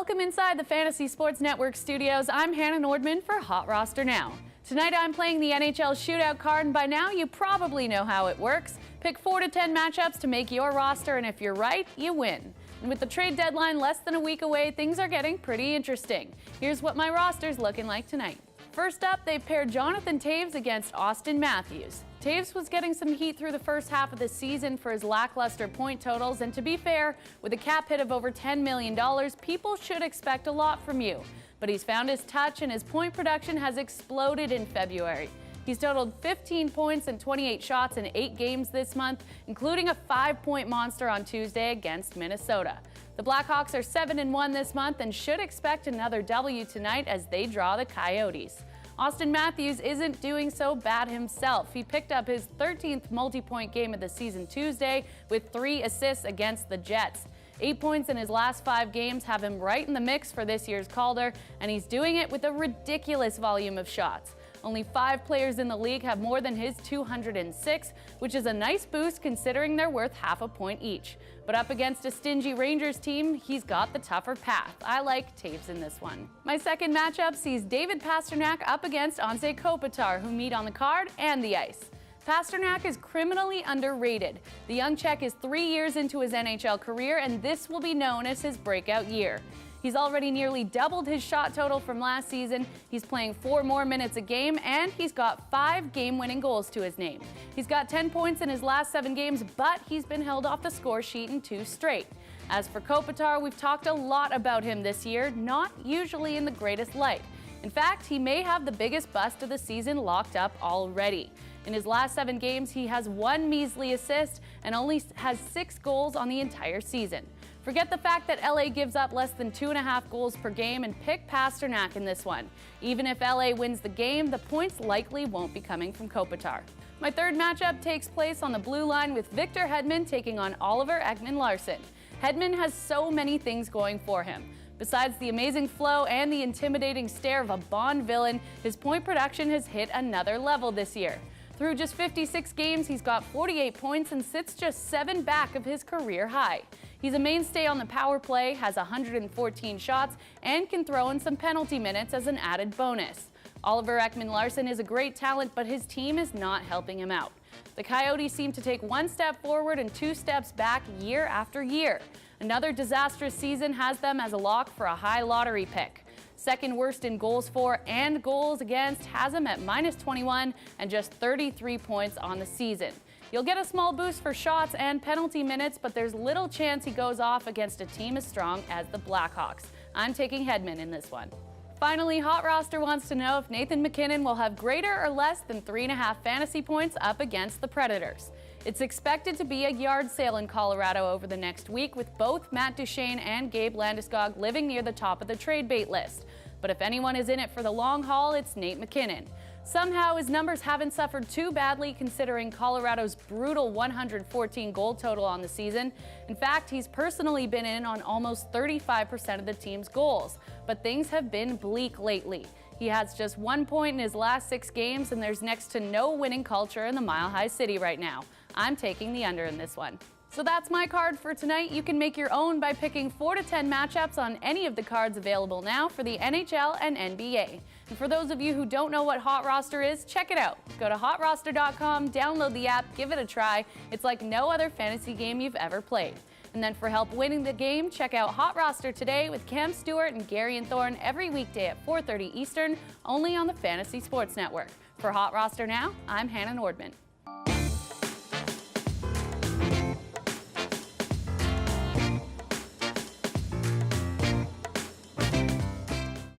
Welcome inside the Fantasy Sports Network studios. I'm Hannah Nordman for Hot Roster Now. Tonight I'm playing the NHL Shootout card, and by now you probably know how it works. Pick 4 to 10 matchups to make your roster, and if you're right, you win. And with the trade deadline less than a week away, things are getting pretty interesting. Here's what my roster's looking like tonight. First up, they've paired Jonathan Toews against Austin Matthews. Toews was getting some heat through the first half of the season for his lackluster point totals, and to be fair, with a cap hit of over $10 million, people should expect a lot from you. But he's found his touch, and his point production has exploded in February. He's totaled 15 points and 28 shots in 8 games this month, including a 5-point monster on Tuesday against Minnesota. The Blackhawks are 7-1 this month and should expect another W tonight as they draw the Coyotes. Austin Matthews isn't doing so bad himself. He picked up his 13th multi-point game of the season Tuesday with 3 assists against the Jets. 8 points in his last 5 games have him right in the mix for this year's Calder, and he's doing it with a ridiculous volume of shots. Only 5 players in the league have more than his 206, which is a nice boost considering they're worth half a point each. But up against a stingy Rangers team, he's got the tougher path. I like Toews in this one. My second matchup sees David Pastrnak up against Anze Kopitar, who meet on the card and the ice. Pastrnak is criminally underrated. The young Czech is 3 years into his NHL career, and this will be known as his breakout year. He's already nearly doubled his shot total from last season. He's playing 4 more minutes a game, and he's got 5 game-winning goals to his name. He's got 10 points in his last 7 games, but he's been held off the score sheet in 2 straight. As for Kopitar, we've talked a lot about him this year, not usually in the greatest light. In fact, he may have the biggest bust of the season locked up already. In his last 7 games, he has 1 measly assist and only has 6 goals on the entire season. Forget the fact that LA gives up less than 2.5 goals per game and pick Pastrnak in this one. Even if LA wins the game, the points likely won't be coming from Kopitar. My third matchup takes place on the blue line with Victor Hedman taking on Oliver Ekman-Larsson. Hedman has so many things going for him. Besides the amazing flow and the intimidating stare of a Bond villain, his point production has hit another level this year. Through just 56 games, he's got 48 points and sits just 7 back of his career high. He's a mainstay on the power play, has 114 shots, and can throw in some penalty minutes as an added bonus. Oliver Ekman-Larsson is a great talent, but his team is not helping him out. The Coyotes seem to take 1 step forward and 2 steps back year after year. Another disastrous season has them as a lock for a high lottery pick. Second worst in goals for and goals against has him at -21 and just 33 points on the season. You'll get a small boost for shots and penalty minutes, but there's little chance he goes off against a team as strong as the Blackhawks. I'm taking Hedman in this one. Finally, Hot Roster wants to know if Nathan MacKinnon will have greater or less than 3.5 fantasy points up against the Predators. It's expected to be a yard sale in Colorado over the next week, with both Matt Duchene and Gabe Landeskog living near the top of the trade bait list. But if anyone is in it for the long haul, it's Nate MacKinnon. Somehow his numbers haven't suffered too badly considering Colorado's brutal 114 goal total on the season. In fact, he's personally been in on almost 35% of the team's goals. But things have been bleak lately. He has just 1 point in his last 6 games, and there's next to no winning culture in the Mile High City right now. I'm taking the under in this one. So that's my card for tonight. You can make your own by picking 4 to 10 matchups on any of the cards available now for the NHL and NBA. And for those of you who don't know what Hot Roster is, check it out. Go to HotRoster.com, download the app, give it a try. It's like no other fantasy game you've ever played. And then for help winning the game, check out Hot Roster today with Cam Stewart and Gary and Thorne every weekday at 4:30 Eastern, only on the Fantasy Sports Network. For Hot Roster Now, I'm Hannah Nordman.